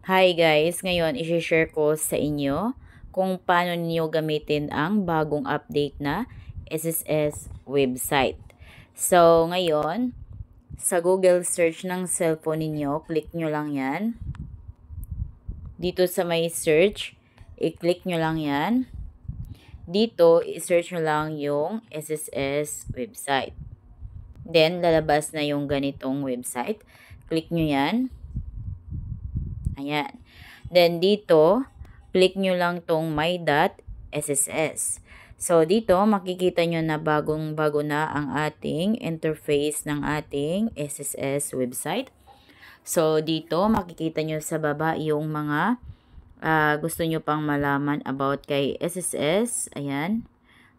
Hi guys, ngayon i-share ko sa inyo kung paano niyo gamitin ang bagong update na SSS website. So ngayon, sa Google search ng cellphone ninyo, click nyo lang yan. Dito sa may search, i-click nyo lang yan. Dito, i-search nyo lang yung SSS website. Then, lalabas na yung ganitong website. Click nyo yan. Ayan. Then, dito, click nyo lang tong my.sss. So, dito, makikita nyo na bagong-bago na ang ating interface ng ating SSS website. So, dito, makikita nyo sa baba yung mga gusto nyo pang malaman about kay SSS. Ayan.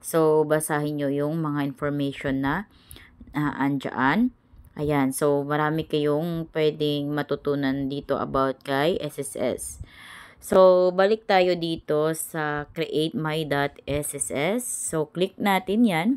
So, basahin nyo yung mga information na andyan. Ayan, so marami kayong pwedeng matutunan dito about kay SSS. So, balik tayo dito sa create my.sss. So, click natin yan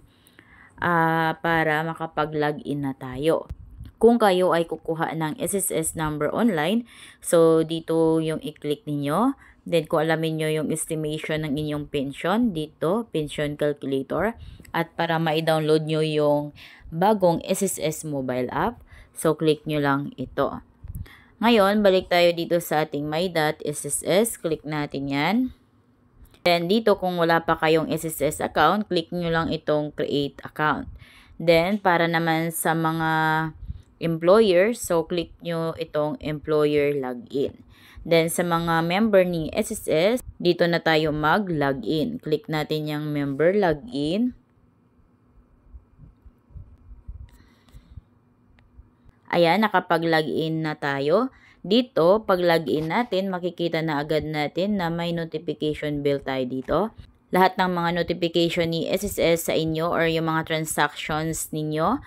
para makapag-login na tayo. Kung kayo ay kukuha ng SSS number online, so dito yung i-click ninyo. Then, kung alamin nyo yung estimation ng inyong pension, dito, pension calculator. At para ma-download nyo yung bagong SSS mobile app, so click nyo lang ito. Ngayon, balik tayo dito sa ating my.sss. Click natin yan. Then, dito kung wala pa kayong SSS account, click nyo lang itong create account. Then, para naman sa mga employer, so click nyo itong employer login. Then, sa mga member ni SSS, dito na tayo mag-login. Click natin yung member login. Ayan, nakapag-login na tayo. Dito, pag login natin, makikita na agad natin na may notification bell tayo dito. Lahat ng mga notification ni SSS sa inyo or yung mga transactions ninyo.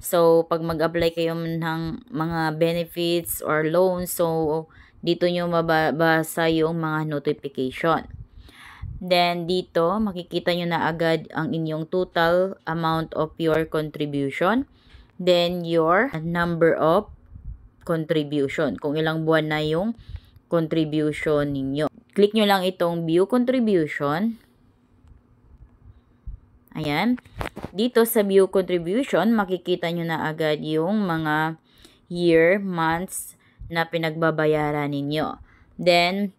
So, pag mag-apply kayo ng mga benefits or loans, so dito nyo mababasa yung mga notification. Then, dito, makikita nyo na agad ang inyong total amount of your contribution. Then, your number of contribution. Kung ilang buwan na yung contribution ninyo. Click nyo lang itong view contribution. Ayan. Dito sa view contribution, makikita nyo na agad yung mga year, months na pinagbabayaran ninyo. Then,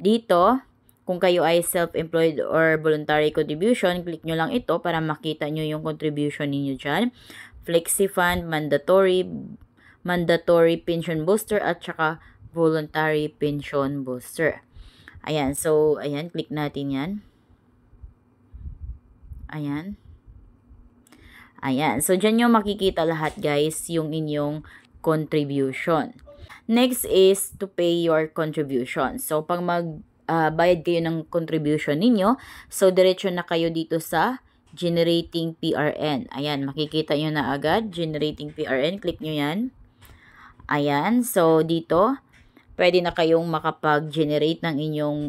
dito, kung kayo ay self-employed or voluntary contribution, click nyo lang ito para makita nyo yung contribution ninyo dyan. Flexi Fund, mandatory pension booster, at saka voluntary pension booster. Ayan, so, ayan, click natin yan. Ayan. Ayan, so dyan nyo makikita lahat guys, yung inyong contribution. Next is to pay your contribution. So, pag bayad kayo ng contribution ninyo, so diretso na kayo dito sa generating PRN. Ayan, makikita nyo na agad, generating PRN, click nyo yan. Ayan, so dito, pwede na kayong makapag-generate ng inyong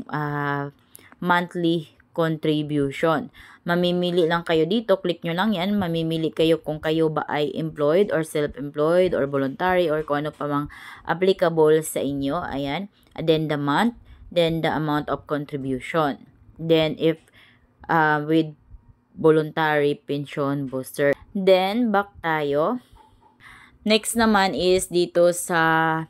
monthly contribution. Mamimili lang kayo dito, click nyo lang yan, mamimili kayo kung kayo ba ay employed or self-employed or voluntary or kung ano pa mang applicable sa inyo. Ayan, and then the month, then the amount of contribution. Then if with voluntary pension booster. Then, back tayo. Next naman is dito sa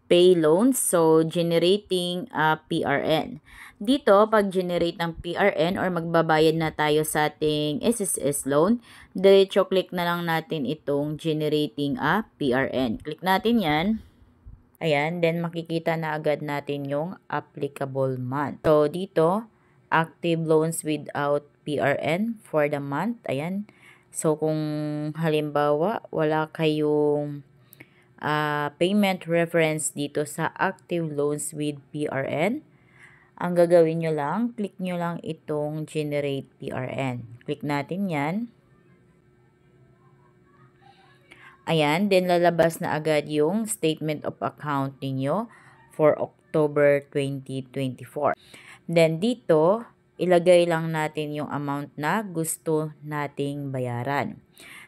pay loans. So, generating PRN. Dito, pag generate ng PRN or magbabayad na tayo sa ating SSS loan, diretso click na lang natin itong generating PRN. Click natin yan. Ayan, then makikita na agad natin yung applicable month. So, dito, active loans without PRN for the month. Ayan. So, kung halimbawa, wala kayong payment reference dito sa active loans with PRN, ang gagawin nyo lang, click nyo lang itong generate PRN. Click natin yan. Ayan, then lalabas na agad yung statement of account ninyo for October 2024. Then dito, ilagay lang natin yung amount na gusto nating bayaran.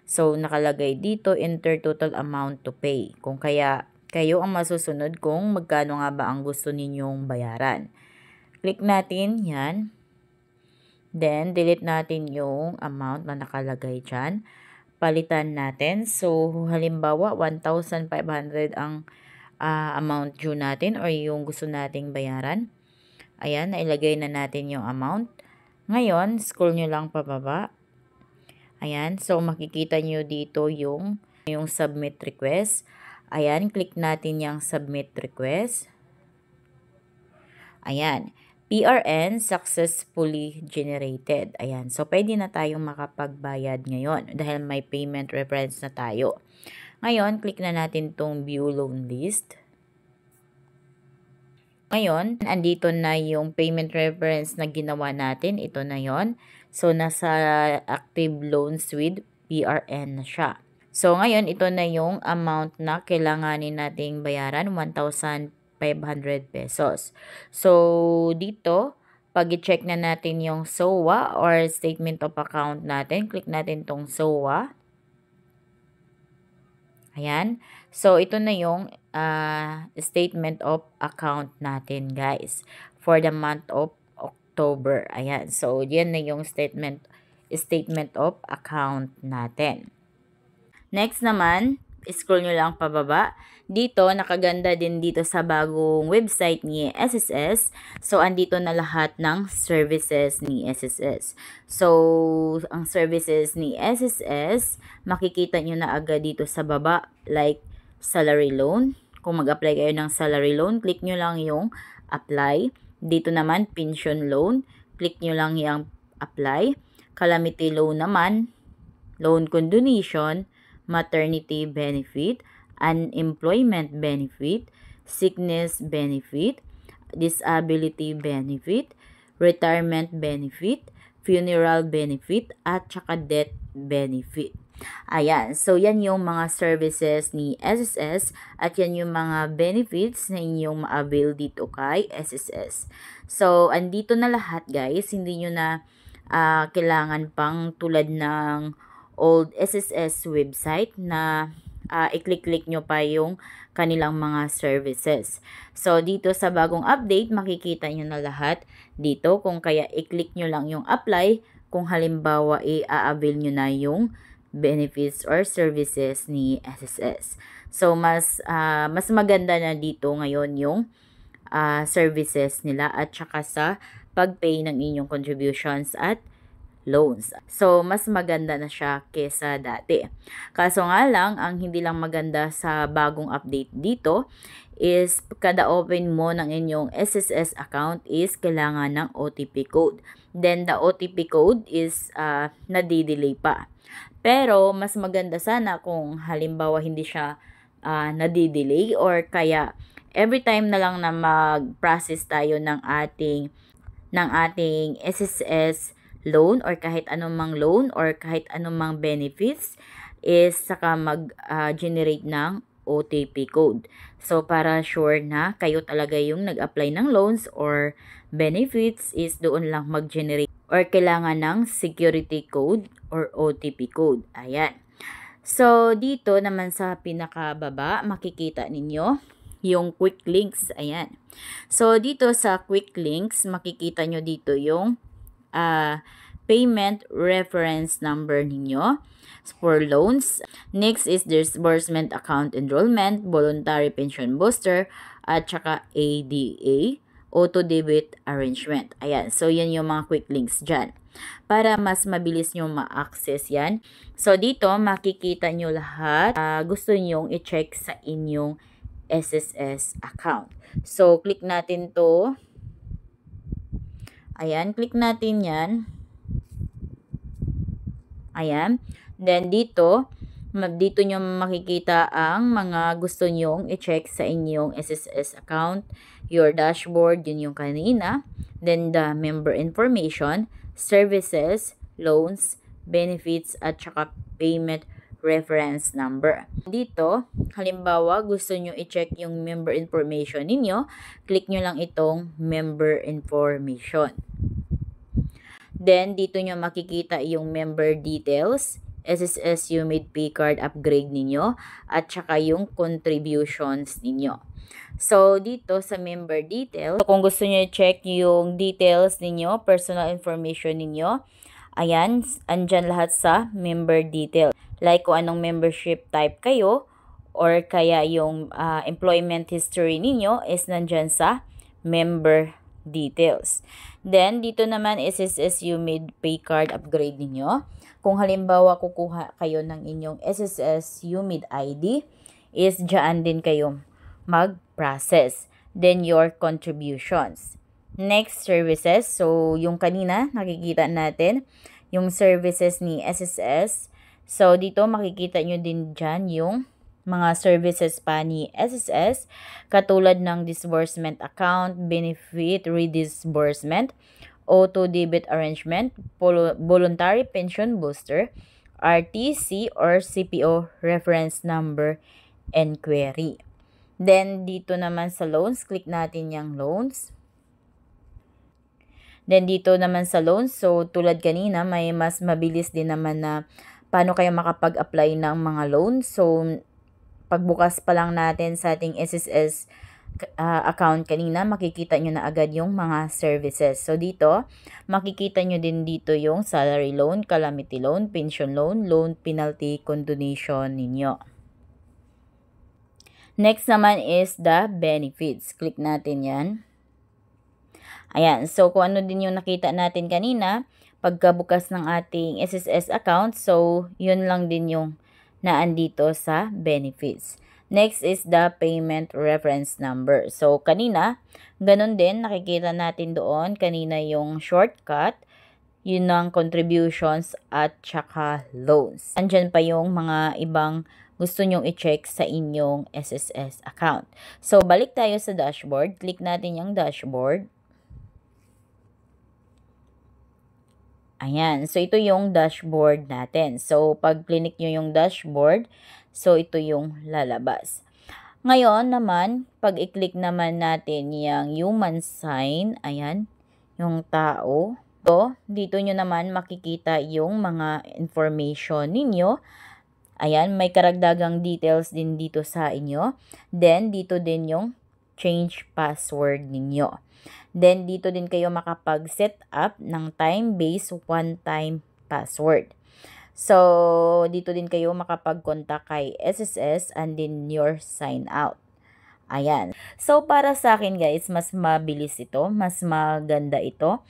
So, nakalagay dito, enter total amount to pay. Kung kaya Kayo ang masusunod kung magkano nga ba ang gusto ninyong bayaran. Click natin yan. Then, delete natin yung amount na nakalagay dyan. Palitan natin. So, halimbawa, 1,500 ang amount due natin or yung gusto nating bayaran. Ayan, nailagay na natin yung amount. Ngayon, scroll nyo lang pababa. Ayan, so makikita nyo dito yung submit request. Ayan, click natin yung submit request. Ayan, PRN successfully generated. Ayan, so pwede na tayong makapagbayad ngayon dahil may payment reference na tayo. Ngayon, click na natin tong view loan list. Ngayon, andito na yung payment reference na ginawa natin. Ito na yon. So, nasa active loans with PRN na siya. So, ngayon, ito na yung amount na kailanganin nating bayaran, 1,500 pesos. So, dito, pag i-check na natin yung SOA or Statement of Account natin, click natin tong SOA. Ayan. So, ito na yung Statement of Account natin, guys, for the month of October. Ayan. So, yan na yung Statement of Account natin. Next naman, scroll nyo lang pababa. Dito, nakaganda din dito sa bagong website ni SSS. So, andito na lahat ng services ni SSS. So, ang services ni SSS, makikita nyo na agad dito sa baba, like salary loan. Kung mag-apply kayo ng salary loan, click nyo lang yung apply. Dito naman, pension loan. Click nyo lang yung apply. Calamity loan naman, loan condonation, maternity benefit, unemployment benefit, sickness benefit, disability benefit, retirement benefit, funeral benefit, at saka death benefit. Ayan, so yan yung mga services ni SSS at yan yung mga benefits na inyong ma-avail dito kay SSS. So, andito na lahat, guys. Hindi nyo na kailangan pang tulad ng old SSS website na i-click-click nyo pa yung kanilang mga services. So, dito sa bagong update, makikita nyo na lahat dito. Kung kaya i-click nyo lang yung apply kung halimbawa i-avail nyo na yung benefits or services ni SSS. So, mas maganda na dito ngayon yung services nila at saka sa pag-pay ng inyong contributions at loans. So, mas maganda na siya kesa dati. Kaso nga lang, ang hindi lang maganda sa bagong update dito is kada open mo ng inyong SSS account is kailangan ng OTP code. Then, the OTP code is nadidelay pa. Pero, mas maganda sana kung halimbawa hindi siya nadidelay or kaya every time na lang na mag-process tayo ng ating SSS loan or kahit anumang loan or kahit anumang benefits is saka mag-generate ng OTP code. So, para sure na kayo talaga yung nag-apply ng loans or benefits is doon lang mag-generate or kailangan ng security code or OTP code. Ayan. So, dito naman sa pinakababa, makikita ninyo yung quick links. Ayan. So, dito sa quick links, makikita nyo dito yung payment reference number ninyo for loans. Next is disbursement account enrollment, voluntary pension booster, at saka ADA, auto debit arrangement. Ayan, so yan yung mga quick links dyan. Para mas mabilis nyo ma-access yan. So dito, makikita nyo lahat gusto nyong i-check sa inyong SSS account. So, click natin to. Ayan, click natin yan. Ayan. Then, dito nyo makikita ang mga gusto nyong i-check sa inyong SSS account. Your dashboard, yun yung kanina. Then, the member information, services, loans, benefits, at saka payment reference number. Dito, halimbawa, gusto nyo i-check yung member information ninyo, click nyo lang itong member information. Then, dito nyo makikita yung member details, SSS UMID pay card upgrade ninyo at saka yung contributions ninyo. So, dito sa member details, kung gusto nyo i-check yung details ninyo, personal information ninyo, ayan, andyan lahat sa member details. Like kung anong membership type kayo, or kaya yung employment history ninyo is nandyan sa member details. Then, dito naman SSS UMID pay card upgrade ninyo. Kung halimbawa kukuha kayo ng inyong SSS UMID ID, is dyan din kayo mag-process. Then, your contributions. Next, services. So, yung kanina, nakikita natin, yung services ni SSS. So, dito makikita nyo din dyan yung mga services pa ni SSS, katulad ng disbursement account, benefit redisbursement, auto debit arrangement, voluntary pension booster, RTC or CPO reference number enquiry. Then, dito naman sa loans, click natin yung loans. Then, dito naman sa loans, so tulad kanina, may mas mabilis din naman na paano kayo makapag-apply ng mga loans. So, pagbukas pa lang natin sa ating SSS account kanina, makikita nyo na agad yung mga services. So, dito, makikita nyo din dito yung salary loan, calamity loan, pension loan, loan penalty condonation ninyo. Next naman is the benefits. Click natin yan. Ayan. So, kung ano din yung nakita natin kanina, pagkabukas ng ating SSS account, so, yun lang din yung naandito sa benefits. Next is the payment reference number. So, kanina, ganun din, nakikita natin doon, kanina yung shortcut, yun ang contributions at saka loans. Andyan pa yung mga ibang gusto nyong i-check sa inyong SSS account. So, balik tayo sa dashboard. Click natin yung dashboard. Ayan. So, ito yung dashboard natin. So, pag click nyo yung dashboard, so, ito yung lalabas. Ngayon naman, pag i-click naman natin yung human sign, ayan, yung tao. So, dito nyo naman makikita yung mga information ninyo. Ayan, may karagdagang details din dito sa inyo. Then, dito din yung change password ninyo. Then, dito din kayo makapag-set up ng time-based one-time password. So, dito din kayo makapag-contact kay SSS and then your sign out. Ayan. So, para sa akin guys, mas mabilis ito. Mas maganda ito.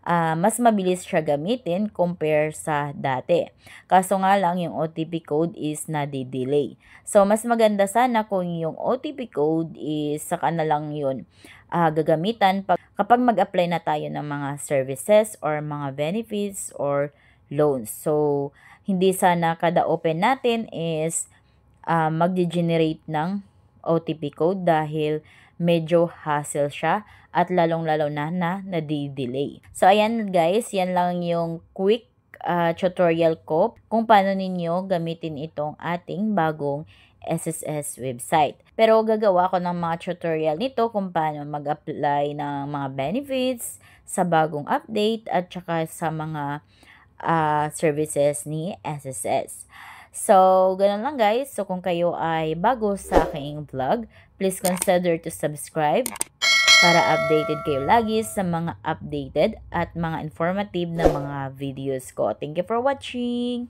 Mas mabilis siya gamitin compare sa dati. Kaso nga lang, yung OTP code is nade-delay. So, mas maganda sana kung yung OTP code is saka na lang yun gagamitan kapag mag-apply na tayo ng mga services or mga benefits or loans. So, hindi sana kada open natin is mag-generate ng OTP code dahil medyo hassle siya at lalong-lalo na nadi-delay. So, ayan guys, yan lang yung quick tutorial ko kung paano ninyo gamitin itong ating bagong SSS website. Pero gagawa ko ng mga tutorial nito kung paano mag-apply ng mga benefits sa bagong update at saka sa mga services ni SSS. So, ganun lang guys. So, kung kayo ay bago sa aking vlog, please consider to subscribe para updated kayo lagi sa mga updated at mga informative na mga videos ko. Thank you for watching!